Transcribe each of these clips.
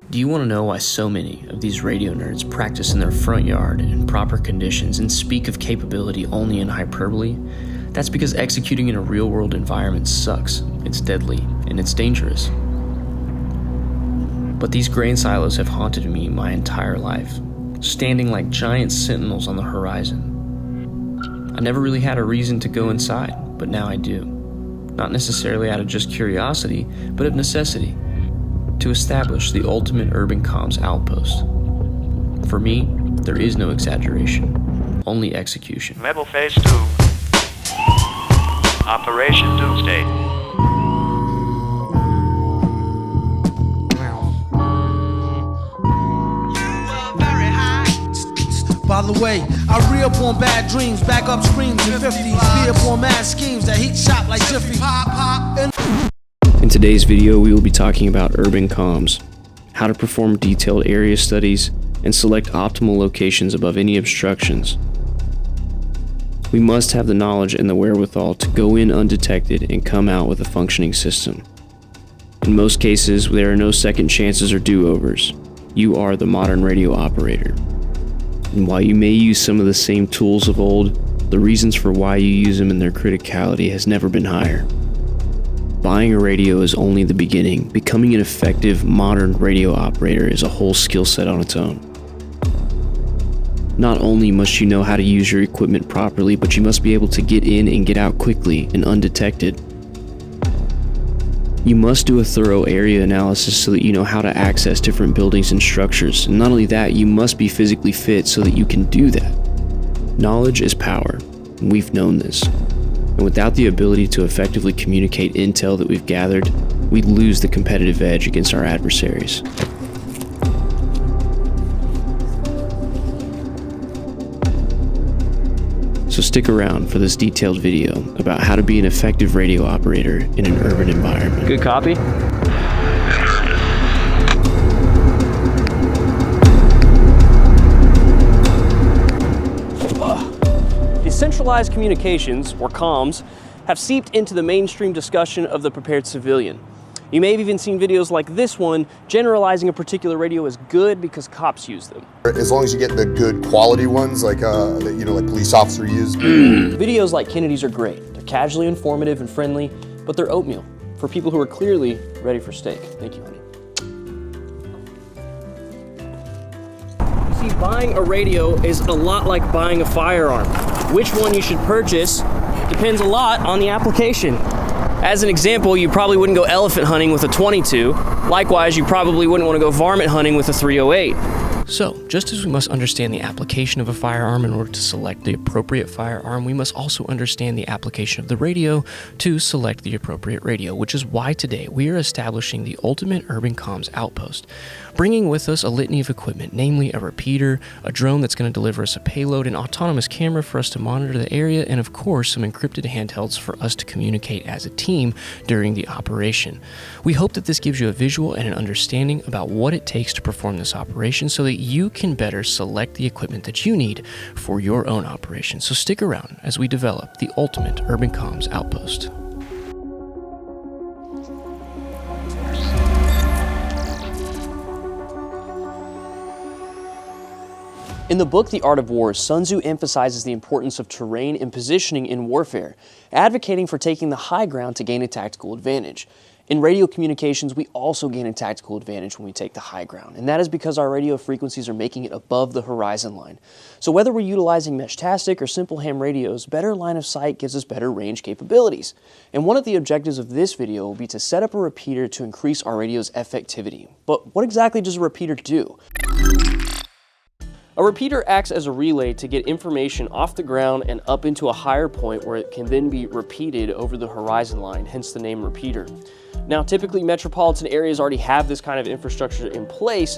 Do you want to know why so many of these radio nerds practice in their front yard in proper conditions and speak of capability only in hyperbole? That's because executing in a real-world environment sucks, it's deadly, and it's dangerous. But these grain silos have haunted me my entire life, standing like giant sentinels on the horizon. I never really had a reason to go inside, but now I do. Not necessarily out of just curiosity, but of necessity, to establish the ultimate urban comms outpost. For me, there is no exaggeration, only execution. Level Phase 2. Operation Doomsday. By the way, I re-up on bad dreams, back up screams in 50s, be up on mad schemes that heat shop like Jiffy. In today's video, we will be talking about urban comms, how to perform detailed area studies, and select optimal locations above any obstructions. We must have the knowledge and the wherewithal to go in undetected and come out with a functioning system. In most cases, there are no second chances or do-overs. You are the modern radio operator. And while you may use some of the same tools of old, the reasons for why you use them and their criticality has never been higher. Buying a radio is only the beginning. Becoming an effective, modern radio operator is a whole skill set on its own. Not only must you know how to use your equipment properly, but you must be able to get in and get out quickly and undetected. You must do a thorough area analysis so that you know how to access different buildings and structures. And not only that, you must be physically fit so that you can do that. Knowledge is power, and we've known this. And without the ability to effectively communicate intel that we've gathered, we lose the competitive edge against our adversaries. So stick around for this detailed video about how to be an effective radio operator in an urban environment. Good copy. Decentralized communications, or comms, have seeped into the mainstream discussion of the prepared civilian. You may have even seen videos like this one generalizing a particular radio as good because cops use them. As long as you get the good quality ones, like that, like police officer use. Videos like Kennedy's are great. They're casually informative and friendly, but they're oatmeal for people who are clearly ready for steak. Thank you, honey. You see, buying a radio is a lot like buying a firearm. Which one you should purchase depends a lot on the application. As an example, you probably wouldn't go elephant hunting with a .22. Likewise, you probably wouldn't want to go varmint hunting with a .308. So, just as we must understand the application of a firearm in order to select the appropriate firearm, we must also understand the application of the radio to select the appropriate radio, which is why today we are establishing the ultimate urban comms outpost, bringing with us a litany of equipment, namely a repeater, a drone that's going to deliver us a payload, an autonomous camera for us to monitor the area, and of course some encrypted handhelds for us to communicate as a team during the operation. We hope that this gives you a visual and an understanding about what it takes to perform this operation so that you can better select the equipment that you need for your own operation. So stick around as we develop the ultimate urban comms outpost. In the book The Art of War, Sun Tzu emphasizes the importance of terrain and positioning in warfare, advocating for taking the high ground to gain a tactical advantage. In radio communications, we also gain a tactical advantage when we take the high ground, and that is because our radio frequencies are making it above the horizon line. So whether we're utilizing mesh-tastic or simple ham radios, better line of sight gives us better range capabilities. And one of the objectives of this video will be to set up a repeater to increase our radio's effectivity. But what exactly does a repeater do? A repeater acts as a relay to get information off the ground and up into a higher point where it can then be repeated over the horizon line, hence the name repeater. Now, typically metropolitan areas already have this kind of infrastructure in place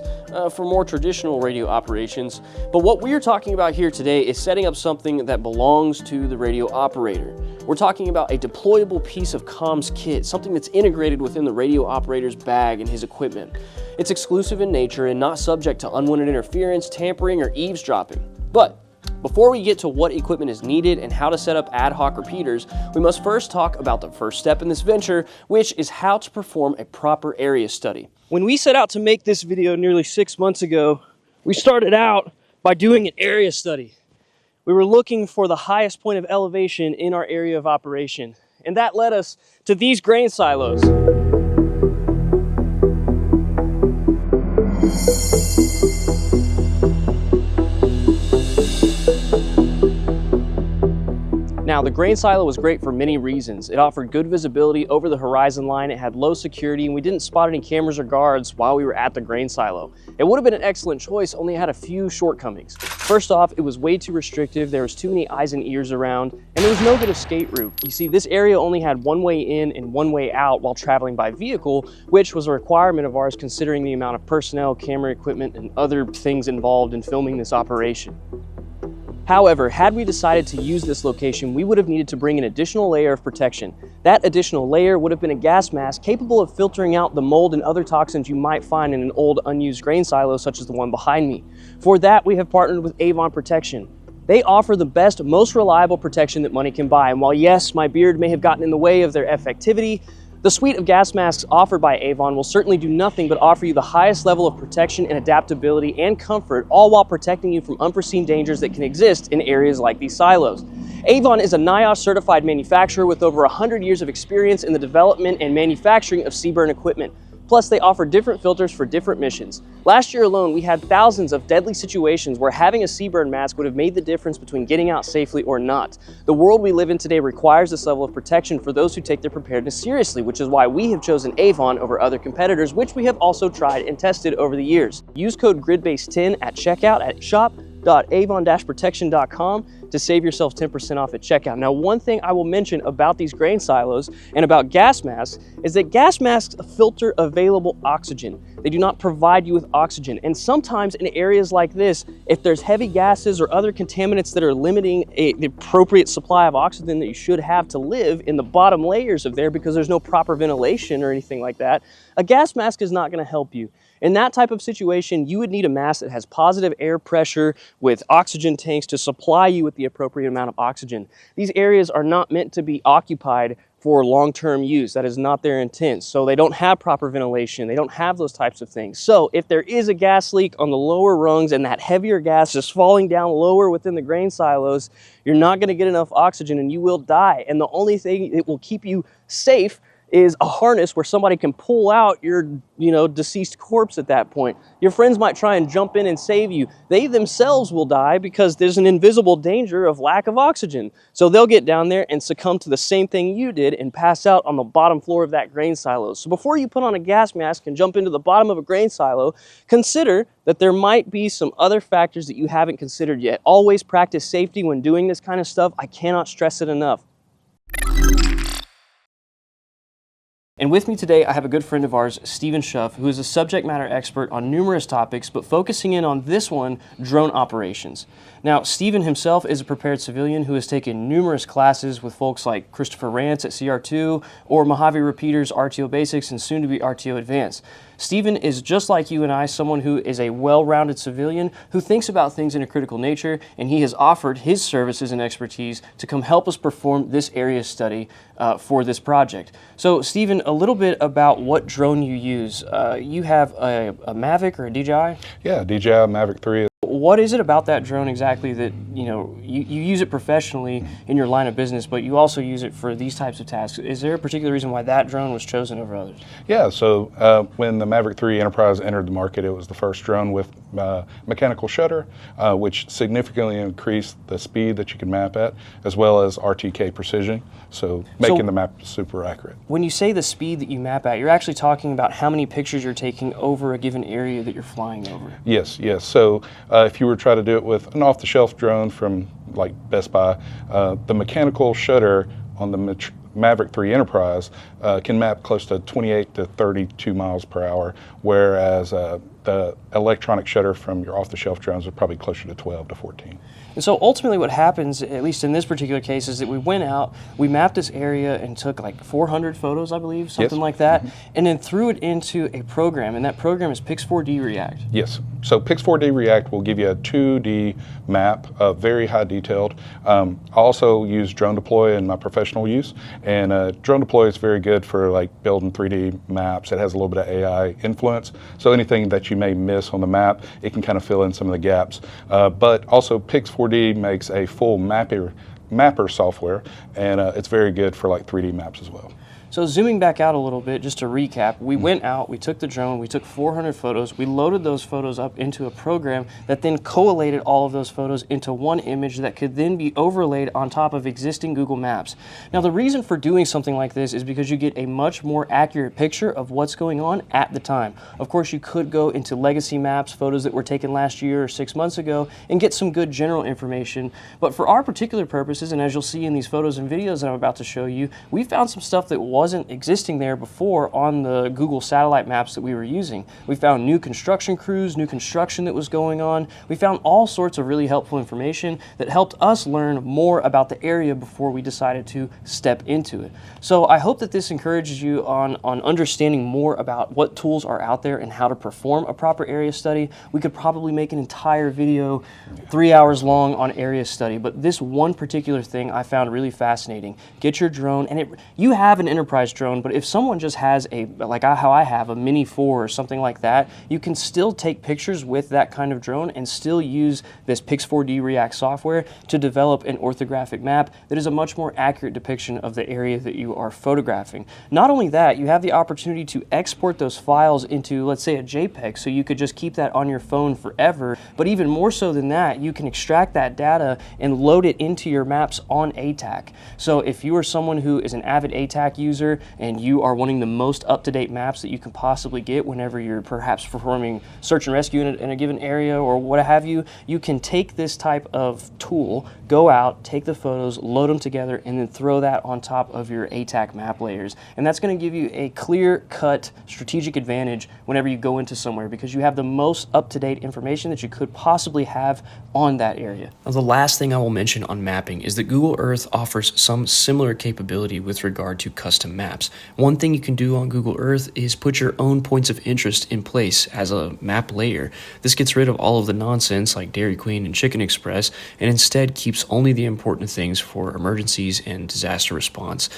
for more traditional radio operations, but what we're talking about here today is setting up something that belongs to the radio operator. We're talking about a deployable piece of comms kit, something that's integrated within the radio operator's bag and his equipment. It's exclusive in nature and not subject to unwanted interference, tampering, or eavesdropping. But Before we get to what equipment is needed and how to set up ad hoc repeaters, we must first talk about the first step in this venture, which is how to perform a proper area study. When we set out to make this video nearly 6 months ago, we started out by doing an area study. We were looking for the highest point of elevation in our area of operation, and that led us to these grain silos. Now, the grain silo was great for many reasons. It offered good visibility over the horizon line, it had low security, and we didn't spot any cameras or guards while we were at the grain silo. It would have been an excellent choice, only it had a few shortcomings. First off, it was way too restrictive, there was too many eyes and ears around, and there was no good escape route. You see, this area only had one way in and one way out while traveling by vehicle, which was a requirement of ours considering the amount of personnel, camera equipment, and other things involved in filming this operation. However, had we decided to use this location, we would have needed to bring an additional layer of protection. That additional layer would have been a gas mask capable of filtering out the mold and other toxins you might find in an old unused grain silo such as the one behind me. For that, we have partnered with Avon Protection. They offer the best, most reliable protection that money can buy, and while yes, my beard may have gotten in the way of their effectivity, the suite of gas masks offered by Avon will certainly do nothing but offer you the highest level of protection and adaptability and comfort, all while protecting you from unforeseen dangers that can exist in areas like these silos. Avon is a NIOSH certified manufacturer with over 100 years of experience in the development and manufacturing of CBRN equipment. Plus, they offer different filters for different missions. Last year alone, we had thousands of deadly situations where having a CBRN mask would have made the difference between getting out safely or not. The world we live in today requires this level of protection for those who take their preparedness seriously, which is why we have chosen Avon over other competitors, which we have also tried and tested over the years. Use code GRIDBASED10 at checkout at shop.avon-protection.com to save yourself 10% off at checkout. Now, one thing I will mention about these grain silos and about gas masks is that gas masks filter available oxygen. They do not provide you with oxygen. And sometimes in areas like this, if there's heavy gases or other contaminants that are limiting the appropriate supply of oxygen that you should have to live in the bottom layers of there because there's no proper ventilation or anything like that, a gas mask is not going to help you. In that type of situation, you would need a mask that has positive air pressure with oxygen tanks to supply you with the appropriate amount of oxygen. These areas are not meant to be occupied for long-term use. That is not their intent. So they don't have proper ventilation. They don't have those types of things. So if there is a gas leak on the lower rungs and that heavier gas is falling down lower within the grain silos, you're not going to get enough oxygen and you will die. And the only thing that will keep you safe is a harness where somebody can pull out your, deceased corpse at that point. Your friends might try and jump in and save you. They themselves will die because there's an invisible danger of lack of oxygen. So they'll get down there and succumb to the same thing you did and pass out on the bottom floor of that grain silo. So before you put on a gas mask and jump into the bottom of a grain silo, consider that there might be some other factors that you haven't considered yet. Always practice safety when doing this kind of stuff. I cannot stress it enough. And with me today, I have a good friend of ours, Stephen Schuff, who is a subject matter expert on numerous topics, but focusing in on this one, drone operations. Now, Stephen himself is a prepared civilian who has taken numerous classes with folks like Christopher Rance at CR2 or Mojave Repeater's RTO Basics and soon to be RTO Advanced. Stephen is just like you and I, someone who is a well-rounded civilian who thinks about things in a critical nature, and he has offered his services and expertise to come help us perform this area study for this project. So, Stephen, a little bit about what drone you use. You have a Mavic or a DJI? Yeah, DJI Mavic 3. What is it about that drone exactly that, you use it professionally in your line of business, but you also use it for these types of tasks? Is there a particular reason why that drone was chosen over others? Yeah, so when the Mavic 3 Enterprise entered the market, it was the first drone with mechanical shutter, which significantly increased the speed that you can map at, as well as RTK precision, so making the map super accurate. When you say the speed that you map at, you're actually talking about how many pictures you're taking over a given area that you're flying over. Yes. So if you were to try to do it with an off-the-shelf drone from like Best Buy, the mechanical shutter on the Maverick 3 Enterprise can map close to 28 to 32 miles per hour, whereas the electronic shutter from your off-the-shelf drones are probably closer to 12 to 14. And so ultimately what happens, at least in this particular case, is that we went out, we mapped this area and took like 400 photos, I believe, something Yes. like that, and then threw it into a program, and that program is Pix4D React. Yes. So Pix4D React will give you a 2D map, very high detailed. I also use Drone Deploy in my professional use, and Drone Deploy is very good for like building 3D maps. It has a little bit of AI influence, so anything that you may miss on the map, it can kind of fill in some of the gaps. But also Pix4D makes a full mapper software, and it's very good for like 3D maps as well. So zooming back out a little bit, just to recap, we went out, we took the drone, we took 400 photos, we loaded those photos up into a program that then collated all of those photos into one image that could then be overlaid on top of existing Google Maps. Now the reason for doing something like this is because you get a much more accurate picture of what's going on at the time. Of course, you could go into legacy maps, photos that were taken last year or 6 months ago, and get some good general information. But for our particular purposes, and as you'll see in these photos and videos that I'm about to show you, we found some stuff that wasn't existing there before on the Google satellite maps that we were using. We found new construction crews, new construction that was going on. We found all sorts of really helpful information that helped us learn more about the area before we decided to step into it. So I hope that this encourages you on understanding more about what tools are out there and how to perform a proper area study. We could probably make an entire video 3 hours long on area study, but this one particular thing I found really fascinating. Get your drone, and you have an enterprise drone, but if someone just has how I have a Mini 4 or something like that, you can still take pictures with that kind of drone and still use this Pix4D React software to develop an orthographic map that is a much more accurate depiction of the area that you are photographing. Not only that, you have the opportunity to export those files into, let's say, a JPEG, so you could just keep that on your phone forever, but even more so than that, you can extract that data and load it into your maps on ATAC. So if you are someone who is an avid ATAC user and you are wanting the most up-to-date maps that you can possibly get whenever you're perhaps performing search and rescue in a given area or what have you, you can take this type of tool, go out, take the photos, load them together, and then throw that on top of your ATAC map layers. And that's going to give you a clear-cut strategic advantage whenever you go into somewhere, because you have the most up-to-date information that you could possibly have on that area. Now, the last thing I will mention on mapping is that Google Earth offers some similar capability with regard to custom maps. One thing you can do on Google Earth is put your own points of interest in place as a map layer. This gets rid of all of the nonsense like Dairy Queen and Chicken Express, and instead keeps only the important things for emergencies and disaster response.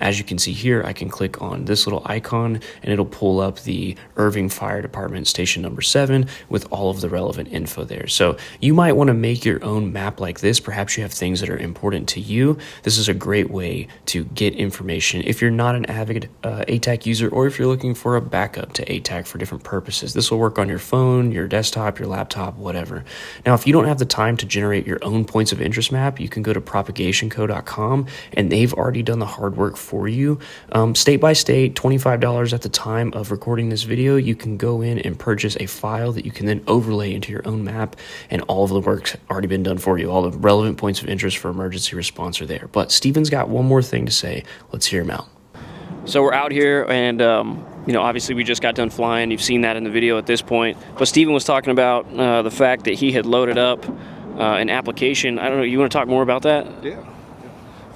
As you can see here, I can click on this little icon and it'll pull up the Irving Fire Department Station number 7 with all of the relevant info there. So you might want to make your own map like this. Perhaps you have things that are important to you. This is a great way to get information if you're not an avid ATAC user, or if you're looking for a backup to ATAC for different purposes. This will work on your phone, your desktop, your laptop, whatever. Now, if you don't have the time to generate your own points of interest map, you can go to propagationco.com, and they've already done the hard work for you. State by state, $25 at the time of recording this video, you can go in and purchase a file that you can then overlay into your own map, and all of the work's already been done for you. All the relevant points of interest for emergency response are there. But Steven's got one more thing to say. Let's hear him out. So we're out here, and obviously we just got done flying. You've seen that in the video at this point. But Steven was talking about the fact that he had loaded up an application. I don't know, you want to talk more about that? Yeah.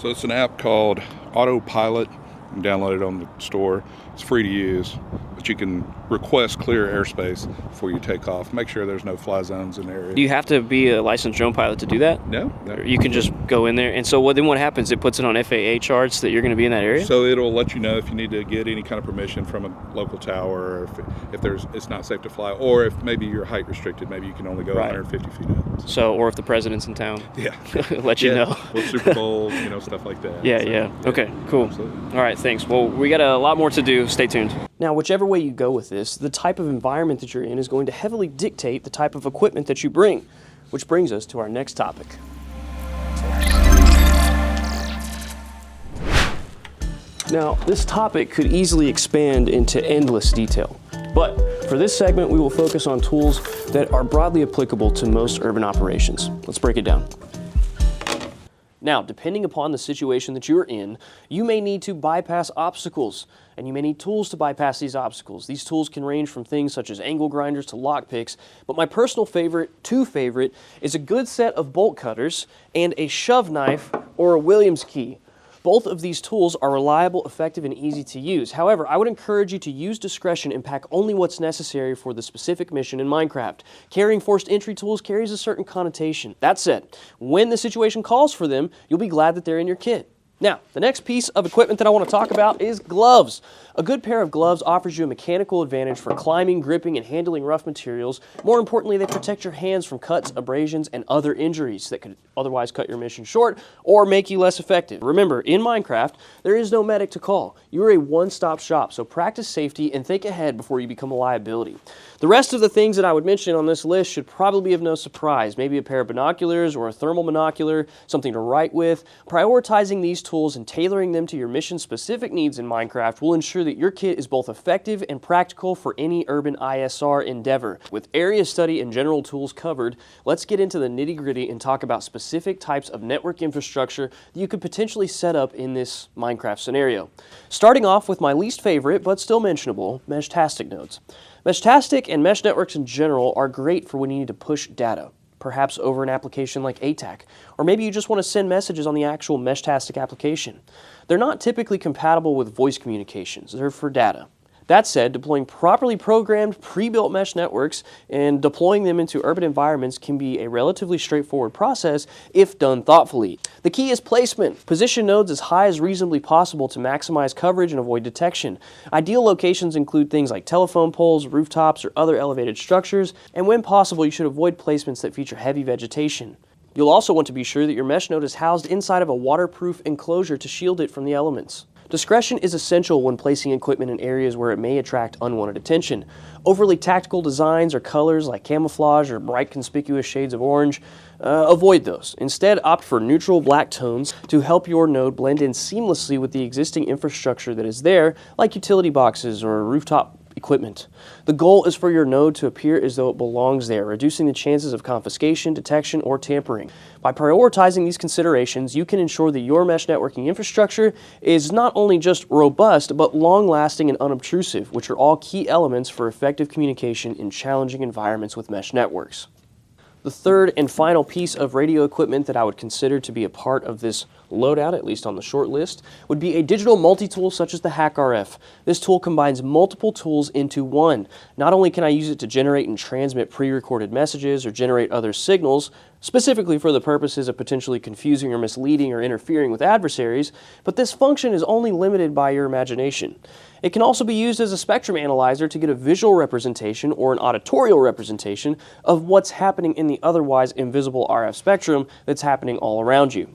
So it's an app called Autopilot. You can download it on the store. It's free to use, but you can request clear airspace before you take off. Make sure there's no fly zones in the area. Do you have to be a licensed drone pilot to do that? No. You can just go in there. And so then what happens? It puts it on FAA charts that you're going to be in that area? So it'll let you know if you need to get any kind of permission from a local tower, or if it's not safe to fly, or if maybe you're height restricted, maybe you can only go 150 feet up. So, or if the president's in town. Yeah. Let you know. Well, Super Bowl, stuff like that. Yeah. Okay, cool. Absolutely. All right, thanks. Well, we got a lot more to do. Stay tuned. Now, whichever way you go with this, the type of environment that you're in is going to heavily dictate the type of equipment that you bring, which brings us to our next topic. Now, this topic could easily expand into endless detail, but for this segment, we will focus on tools that are broadly applicable to most urban operations. Let's break it down. Now, depending upon the situation that you're in, you may need to bypass obstacles, and you may need tools to bypass these obstacles. These tools can range from things such as angle grinders to lockpicks, but my personal favorite, is a good set of bolt cutters and a shove knife or a Williams key. Both of these tools are reliable, effective, and easy to use. However, I would encourage you to use discretion and pack only what's necessary for the specific mission in Minecraft. Carrying forced entry tools carries a certain connotation. That said, when the situation calls for them, you'll be glad that they're in your kit. Now, the next piece of equipment that I want to talk about is gloves. A good pair of gloves offers you a mechanical advantage for climbing, gripping, and handling rough materials. More importantly, they protect your hands from cuts, abrasions, and other injuries that could otherwise cut your mission short or make you less effective. Remember, in Minecraft, there is no medic to call. You are a one-stop shop, so practice safety and think ahead before you become a liability. The rest of the things that I would mention on this list should probably be of no surprise. Maybe a pair of binoculars or a thermal monocular, something to write with. Prioritizing these tools and tailoring them to your mission-specific needs in Minecraft will ensure that your kit is both effective and practical for any urban ISR endeavor. With area study and general tools covered, let's get into the nitty-gritty and talk about specific types of network infrastructure that you could potentially set up in this Minecraft scenario. Starting off with my least favorite, but still mentionable, Meshtastic nodes. Meshtastic and mesh networks in general are great for when you need to push data, perhaps over an application like ATAC, or maybe you just want to send messages on the actual Meshtastic application. They're not typically compatible with voice communications, they're for data. That said, deploying properly programmed, pre-built mesh networks and deploying them into urban environments can be a relatively straightforward process if done thoughtfully. The key is placement. Position nodes as high as reasonably possible to maximize coverage and avoid detection. Ideal locations include things like telephone poles, rooftops, or other elevated structures, and when possible, you should avoid placements that feature heavy vegetation. You'll also want to be sure that your mesh node is housed inside of a waterproof enclosure to shield it from the elements. Discretion is essential when placing equipment in areas where it may attract unwanted attention. Overly tactical designs or colors like camouflage or bright conspicuous shades of orange, avoid those. Instead, opt for neutral black tones to help your node blend in seamlessly with the existing infrastructure that is there, like utility boxes or rooftop equipment. The goal is for your node to appear as though it belongs there, reducing the chances of confiscation, detection, or tampering. By prioritizing these considerations, you can ensure that your mesh networking infrastructure is not only just robust, but long-lasting and unobtrusive, which are all key elements for effective communication in challenging environments with mesh networks. The third and final piece of radio equipment that I would consider to be a part of this loadout, at least on the short list, would be a digital multi-tool such as the HackRF. This tool combines multiple tools into one. Not only can I use it to generate and transmit pre-recorded messages or generate other signals, specifically for the purposes of potentially confusing or misleading or interfering with adversaries, but this function is only limited by your imagination. It can also be used as a spectrum analyzer to get a visual representation or an auditorial representation of what's happening in the otherwise invisible RF spectrum that's happening all around you.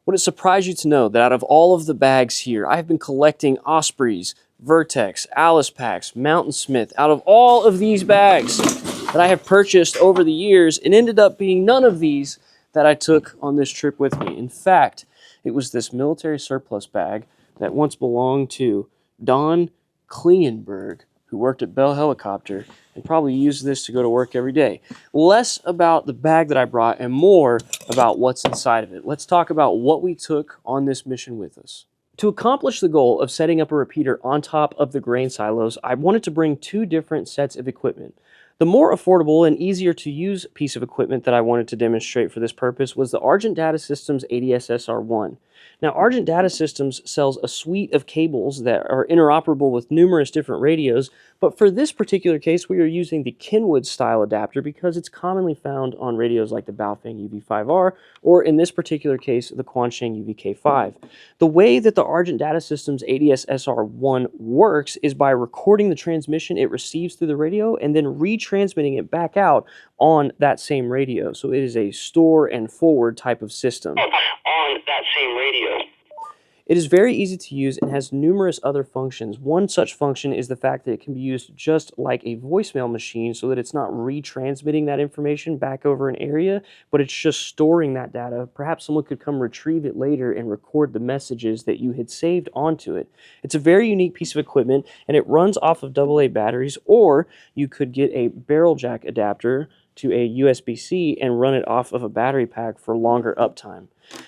Would it surprise you to know that out of all of the bags here, I've been collecting Ospreys, Vertex, Alice Packs, Mountain Smith, out of all of these bags that I have purchased over the years, it ended up being none of these that I took on this trip with me. In fact, it was this military surplus bag that once belonged to Don Klingenberg, who worked at Bell Helicopter and probably used this to go to work every day. Less about the bag that I brought and more about what's inside of it. Let's talk about what we took on this mission with us. To accomplish the goal of setting up a repeater on top of the grain silos, I wanted to bring two different sets of equipment. The more affordable and easier to use piece of equipment that I wanted to demonstrate for this purpose was the Argent Data Systems ADS-SR1. Now, Argent Data Systems sells a suite of cables that are interoperable with numerous different radios, but for this particular case, we are using the Kenwood style adapter because it's commonly found on radios like the Baofeng UV5R, or in this particular case, the Quansheng UVK5. The way that the Argent Data Systems ADS-SR1 works is by recording the transmission it receives through the radio and then retransmitting it back out on that same radio. So it is a store and forward type of system. On that same radio. It is very easy to use and has numerous other functions. One such function is the fact that it can be used just like a voicemail machine so that it's not retransmitting that information back over an area, but it's just storing that data. Perhaps someone could come retrieve it later and record the messages that you had saved onto it. It's a very unique piece of equipment and it runs off of AA batteries, or you could get a barrel jack adapter to a USB-C and run it off of a battery pack for longer uptime.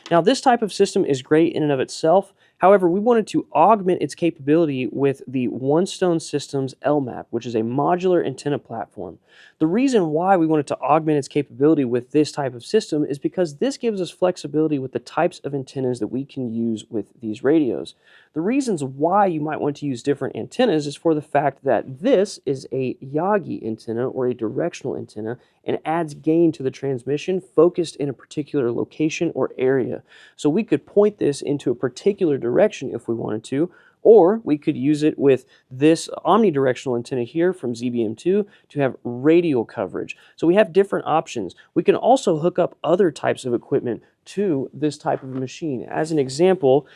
Now, this type of system is great in and of itself. However, we wanted to augment its capability with the One Stone Systems LMAP, which is a modular antenna platform. The reason why we wanted to augment its capability with this type of system is because this gives us flexibility with the types of antennas that we can use with these radios. The reasons why you might want to use different antennas is for the fact that this is a Yagi antenna or a directional antenna and adds gain to the transmission focused in a particular location or area. So we could point this into a particular direction if we wanted to, or we could use it with this omnidirectional antenna here from ZBM2 to have radial coverage. So we have different options. We can also hook up other types of equipment to this type of machine. As an example,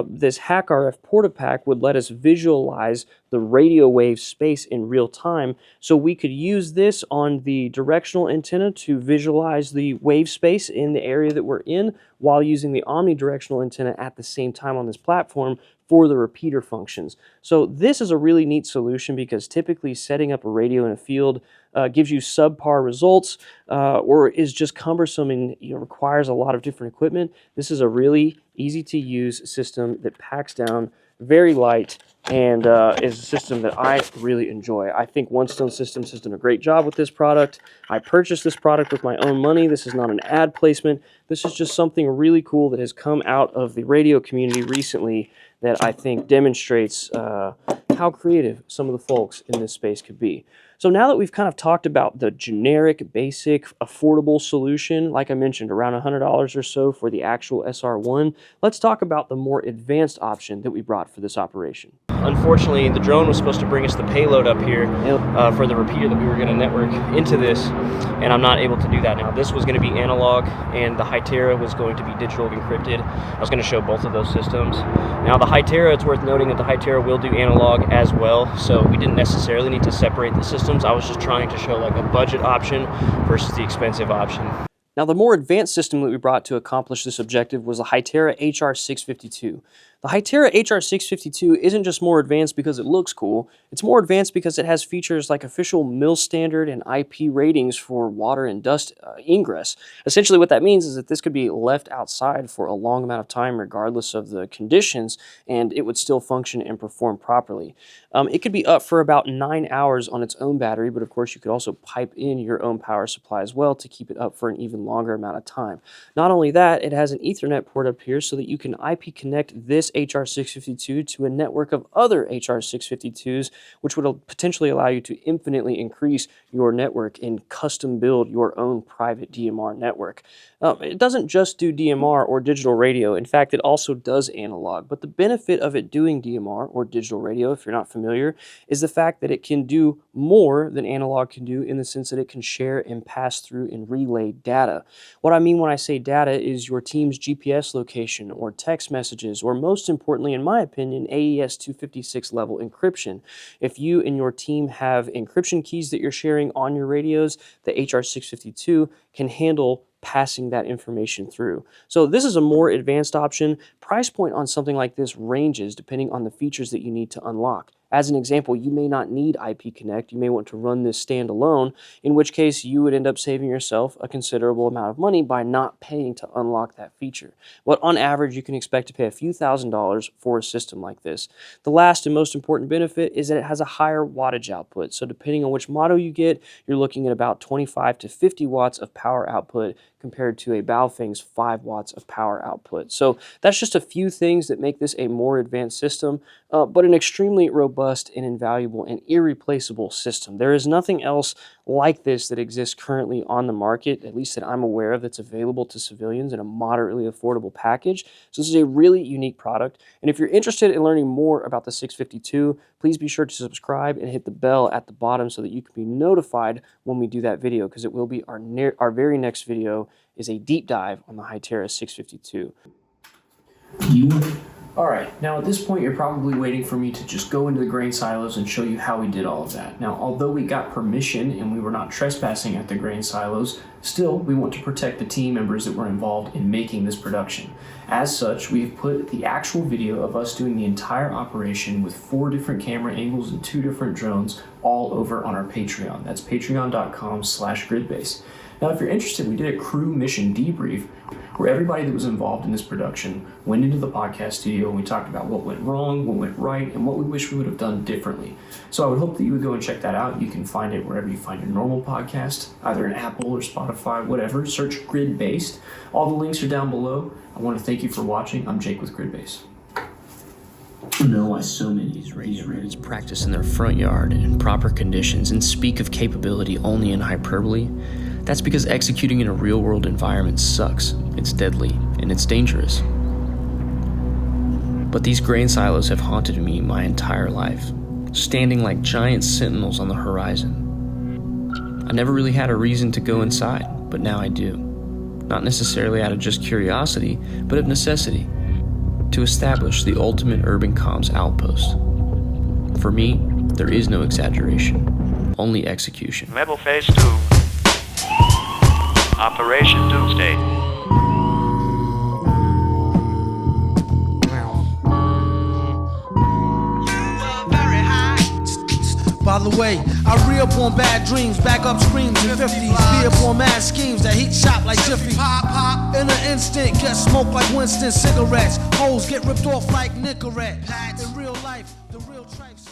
this HackRF PortaPack would let us visualize the radio wave space in real time. So we could use this on the directional antenna to visualize the wave space in the area that we're in while using the omnidirectional antenna at the same time on this platform for the repeater functions. So this is a really neat solution because typically setting up a radio in a field gives you subpar results or is just cumbersome and requires a lot of different equipment. This is a really easy to use system that packs down, very light, and is a system that I really enjoy. I think One Stone Systems has done a great job with this product. I purchased this product with my own money. This is not an ad placement. This is just something really cool that has come out of the radio community recently that I think demonstrates how creative some of the folks in this space could be. So now that we've kind of talked about the generic, basic, affordable solution, like I mentioned, around $100 or so for the actual SR1, let's talk about the more advanced option that we brought for this operation. Unfortunately, the drone was supposed to bring us the payload up here for the repeater that we were going to network into this, and I'm not able to do that now. This was going to be analog, and the Hytera was going to be digital encrypted. I was going to show both of those systems. Now, the Hytera, it's worth noting that the Hytera will do analog as well, so we didn't necessarily need to separate the systems. I was just trying to show like a budget option versus the expensive option. Now, the more advanced system that we brought to accomplish this objective was the Hytera HR652. The Hytera HR652 isn't just more advanced because it looks cool, it's more advanced because it has features like official MIL standard and IP ratings for water and dust ingress. Essentially what that means is that this could be left outside for a long amount of time regardless of the conditions, and it would still function and perform properly. It could be up for about 9 hours on its own battery, but of course you could also pipe in your own power supply as well to keep it up for an even longer amount of time. Not only that, it has an Ethernet port up here so that you can IP connect this HR652 to a network of other HR652s, which would potentially allow you to infinitely increase your network and custom build your own private DMR network. It doesn't just do DMR or digital radio. In fact, it also does analog. But the benefit of it doing DMR or digital radio, if you're not familiar, is the fact that it can do more than analog can do in the sense that it can share and pass through and relay data. What I mean when I say data is your team's GPS location or text messages, or most importantly, in my opinion, AES 256 level encryption. If you and your team have encryption keys that you're sharing on your radios, the HR652 can handle passing that information through. So this is a more advanced option. Price point on something like this ranges depending on the features that you need to unlock. As an example, you may not need IP Connect. You may want to run this standalone, in which case you would end up saving yourself a considerable amount of money by not paying to unlock that feature. But on average, you can expect to pay a few $1,000s for a system like this. The last and most important benefit is that it has a higher wattage output. So depending on which model you get, you're looking at about 25 to 50 watts of power output compared to a Baofeng's 5 watts of power output. So that's just a few things that make this a more advanced system, but an extremely robust and invaluable and irreplaceable system. There is nothing else like this that exists currently on the market, at least that I'm aware of, that's available to civilians in a moderately affordable package. So this is a really unique product. And if you're interested in learning more about the 652, please be sure to subscribe and hit the bell at the bottom so that you can be notified when we do that video, because it will be our very next video is a deep dive on the Hytera 652. All right, now at this point you're probably waiting for me to just go into the grain silos and show you how we did all of that. Now, although we got permission and we were not trespassing at the grain silos, Still, we want to protect the team members that were involved in making this production. As such, we've put the actual video of us doing the entire operation with 4 different camera angles and 2 different drones all over on our Patreon. That's patreon.com/gridbase. Now, if you're interested, we did a crew mission debrief where everybody that was involved in this production went into the podcast studio and we talked about what went wrong, what went right, and what we wish we would have done differently. So I would hope that you would go and check that out. You can find it wherever you find your normal podcast, either in Apple or Spotify, whatever. Search Gridbased. All the links are down below. I want to thank you for watching. I'm Jake with Gridbase. You know why so many of these radio nerds practice in their front yard in proper conditions and speak of capability only in hyperbole? That's because executing in a real-world environment sucks, it's deadly, and it's dangerous. But these grain silos have haunted me my entire life, standing like giant sentinels on the horizon. I never really had a reason to go inside, but now I do. Not necessarily out of just curiosity, but of necessity, to establish the ultimate urban comms outpost. For me, there is no exaggeration, only execution. Level Phase 2. Operation Doomsday. By the way, I re-up on bad dreams, back up screams in 50s, be up on mad schemes that heat shop like Jiffy. Pop, pop, in an instant, get smoked like Winston cigarettes. Hoes get ripped off like Nicorette. In real life, the real tripes.